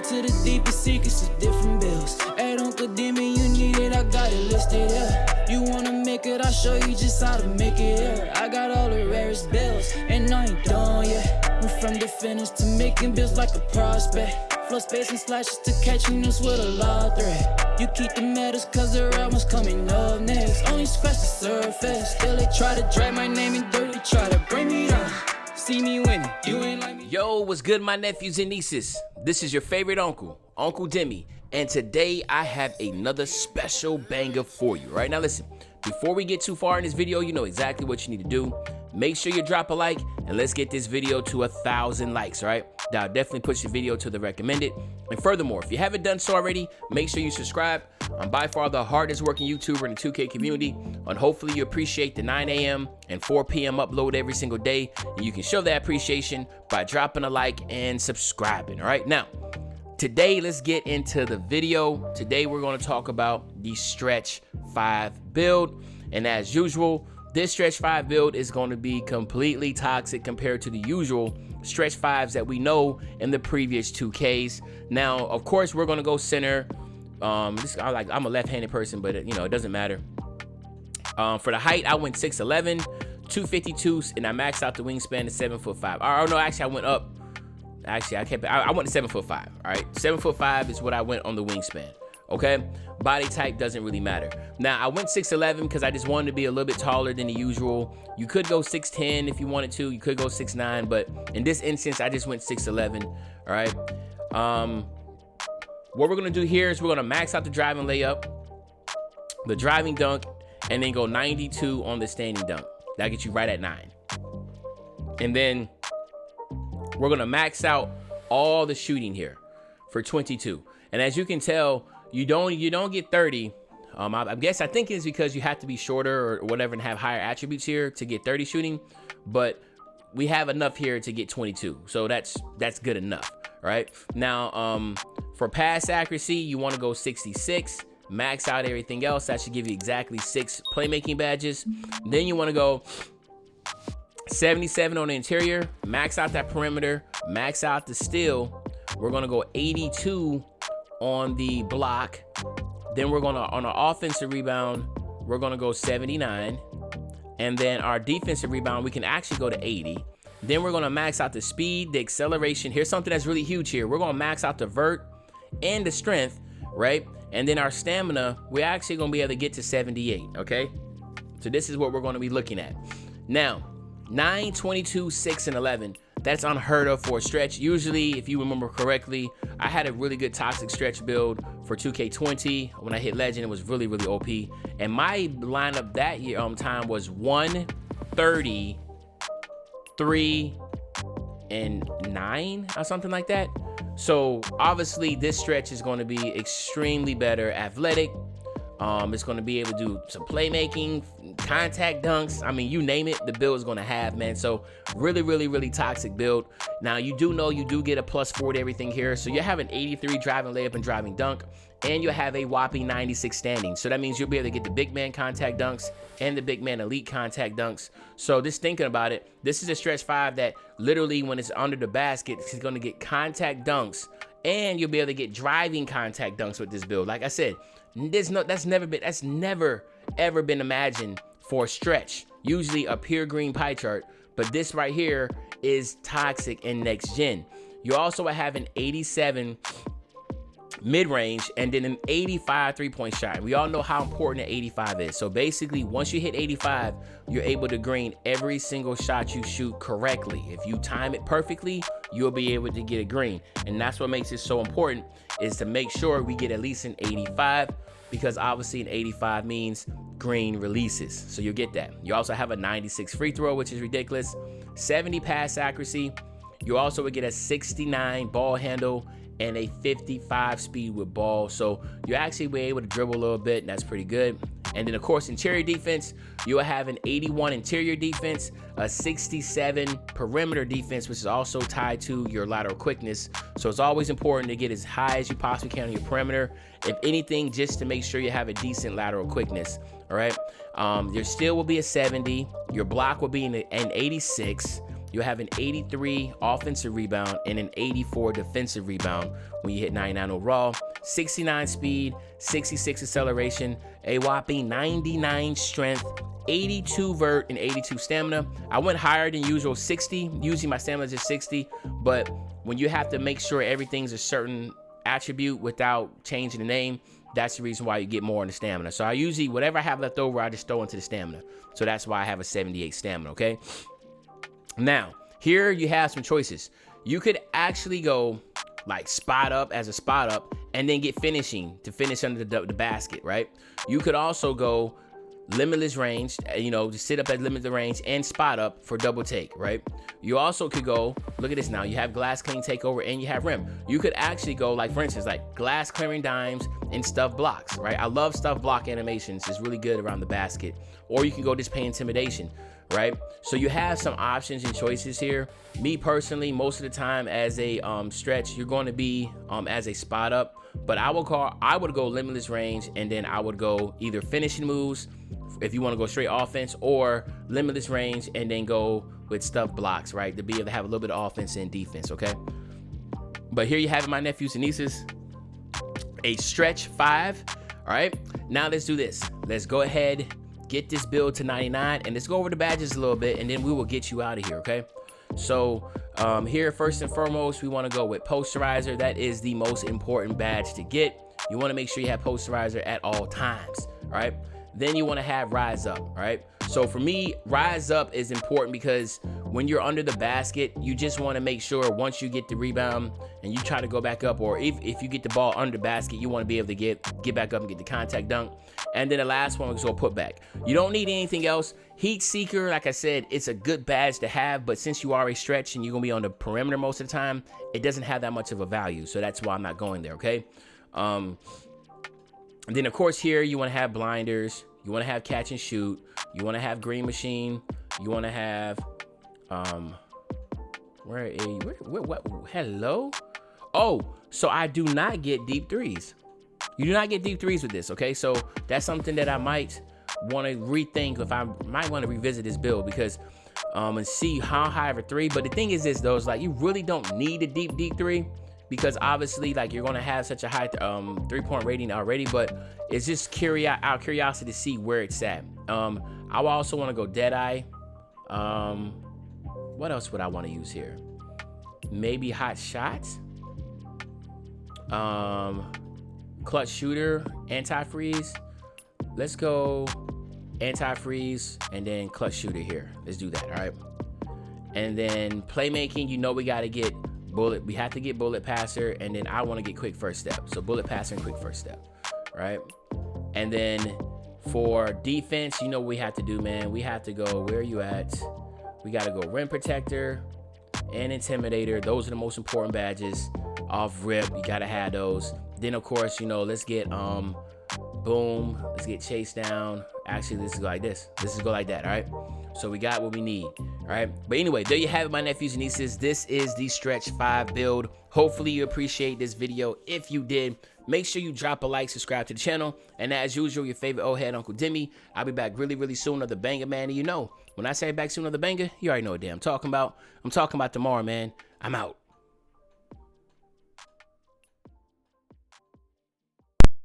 to the deepest secrets of different bills. Hey, Uncle Demi, you need it, I got it listed, yeah. You wanna make it, I'll show you just how to make it, yeah. I got all the rarest bills, and I ain't done yet. Went from the finish to making bills like a prospect. Flow space and slashes to catching us with a lot of threat. You keep the medals cause the right one's coming up next. Only scratch the surface. Still they try to drag my name in dirt. They try to bring me down. See me winning. You ain't like me. Yo, what's good, my nephews and nieces? This is your favorite uncle, Uncle Demi. And today I have another special banger for you. Right now, listen. Before we get too far in this video, you know exactly what you need to do. Make sure you drop a like and let's get this video to 1,000 likes, all right? That'll definitely push the video to the recommended. And furthermore, if you haven't done so already, make sure you subscribe. I'm by far the hardest working YouTuber in the 2K community, and hopefully you appreciate the 9 a.m. and 4 p.m. upload every single day. And you can show that appreciation by dropping a like and subscribing, all right? Now, today, let's get into the video. Today, we're gonna talk about the Stretch 5 build. And as usual, this Stretch 5 build is going to be completely toxic compared to the usual Stretch 5s that we know in the previous 2Ks. Now, of course, we're going to go center. I'm a left-handed person, but you know, it doesn't matter. For the height, I went 6'11", 252, and I maxed out the wingspan to 7'5". Oh no, actually, I went up. Actually, I went to 7'5". All right, 7'5" is what I went on the wingspan. Okay, body type doesn't really matter. Now, I went 6'11" because I just wanted to be a little bit taller than the usual. You could go 6'10" if you wanted to. You could go 6'9", but in this instance, I just went 6'11". All right. What we're gonna do here is we're gonna max out the driving layup, the driving dunk, and then go 92 on the standing dunk. That gets you right at 9. And then we're gonna max out all the shooting here for 22. And as you can tell, you don't get 30. I think it's because you have to be shorter or whatever and have higher attributes here to get 30 shooting, but we have enough here to get 22. So that's good enough, right? Now, for pass accuracy, you want to go 66, max out everything else. That should give you exactly 6 playmaking badges. Then you want to go 77 on the interior, max out that perimeter, max out the steal. We're going to go 82 on the block. Then we're gonna, on our offensive rebound, we're gonna go 79. And then our defensive rebound, we can actually go to 80. Then we're gonna max out the speed, the acceleration. Here's something that's really huge here. We're gonna max out the vert and the strength, right? And then our stamina, we're actually gonna be able to get to 78, okay? So this is what we're gonna be looking at. Now, 9, 22, 6, and 11. That's unheard of for a stretch. Usually, if you remember correctly, I had a really good toxic stretch build for 2K20. When I hit Legend, it was really, really OP. And my lineup that year time was 1, 30, 3, and 9 or something like that. So obviously, this stretch is going to be extremely better athletic. It's going to be able to do some playmaking, contact dunks. I mean, you name it, the build is going to have, man. So really, really, really toxic build. Now, you do know you do get a +4 to everything here. So you have an 83 driving layup and driving dunk, and you have a whopping 96 standing. So that means you'll be able to get the big man contact dunks and the big man elite contact dunks. So just thinking about it, this is a Stretch 5 that literally when it's under the basket, it's going to get contact dunks, and you'll be able to get driving contact dunks with this build. Like I said, that's never ever been imagined for a stretch. Usually a pure green pie chart, but this right here is toxic in next gen. You also have an 87 mid-range and then an 85 3-point shot. We all know how important an 85 is. So basically, once you hit 85, you're able to green every single shot you shoot correctly. If you time it perfectly, you'll be able to get a green. And that's what makes it so important, is to make sure we get at least an 85, because obviously an 85 means green releases. So you'll get that. You also have a 96 free throw, which is ridiculous. 70 pass accuracy. You also would get a 69 ball handle and a 55 speed with ball. So you actually be able to dribble a little bit, and that's pretty good. And then of course, interior defense, you'll have an 81 interior defense, a 67 perimeter defense, which is also tied to your lateral quickness. So it's always important to get as high as you possibly can on your perimeter, if anything, just to make sure you have a decent lateral quickness. All right. Your steal will be a 70. Your block will be an 86. you'll have an 83 offensive rebound and an 84 defensive rebound when you hit 99 overall, 69 speed, 66 acceleration, a whopping 99 strength, 82 vert, and 82 stamina. I went higher than usual, 60. Usually my stamina is just 60, but when you have to make sure everything's a certain attribute without changing the name, that's the reason why you get more in the stamina. So I usually, whatever I have left over, I just throw into the stamina. So that's why I have a 78 stamina, okay? Now, here you have some choices. You could actually go like spot up as a spot up and then get finishing to finish under the basket, right? You could also go limitless range, you know, just sit up at limitless range and spot up for double take, right? You also could go, look at this now, you have glass clean takeover and you have rim. You could actually go, like for instance, like glass clearing dimes and stuff blocks, right? I love stuff block animations. It's really good around the basket. Or you can go display intimidation, right? So you have some options and choices here. Me personally, most of the time as a stretch, you're going to be as a spot up, but I would go limitless range, and then I would go either finishing moves if you want to go straight offense, or limitless range and then go with stuff blocks, right? To be able to have a little bit of offense and defense, okay? But here you have it, my nephews and nieces, a stretch 5. All right, now let's do this. Let's go ahead, get this build to 99, and let's go over the badges a little bit, and then we will get you out of here, okay? So here, first and foremost, we want to go with posterizer. That is the most important badge to get. You want to make sure you have posterizer at all times, all right? Then you want to have rise up, right? So for me, rise up is important because when you're under the basket, you just want to make sure once you get the rebound and you try to go back up, or if you get the ball under the basket, you want to be able to get back up and get the contact dunk. And then the last one is go put back. You don't need anything else. Heat seeker, like I said, it's a good badge to have, but since you are a stretch and you're gonna be on the perimeter most of the time, it doesn't have that much of a value. So that's why I'm not going there, okay? And then of course here you want to have blinders, you want to have catch and shoot, you want to have green machine, you want to have hello? Oh, so I do not get deep threes. You do not get deep threes with this, okay? So that's something that I might want to rethink, if I might want to revisit this build, because and see how high of a three. But the thing is this though, is like you really don't need a deep three, because obviously like you're gonna have such a high 3-point rating already, but it's just our curiosity to see where it's at. I also want to go Deadeye. What else would I want to use here? Maybe hot shots, clutch shooter, anti-freeze. Let's go anti-freeze and then clutch shooter here. Let's do that, all right? And then playmaking, you know we got to get bullet. We have to get bullet passer, and then I want to get quick first step. So bullet passer and quick first step, right? And then for defense, you know what we have to do, man. We have to go, where are you at? We got to go rim protector and intimidator. Those are the most important badges off rip. You got to have those. Then of course, you know, let's get boom, let's get chase down. Actually, this is go like this. This is go like that, all right? So we got what we need, all right? But anyway, there you have it, my nephews and nieces. This is the Stretch 5 build. Hopefully you appreciate this video. If you did, make sure you drop a like, subscribe to the channel. And as usual, your favorite old head, Uncle Demi. I'll be back really, really soon with the banger, man. And you know, when I say back soon with the banger, you already know what damn I'm talking about. I'm talking about tomorrow, man. I'm out.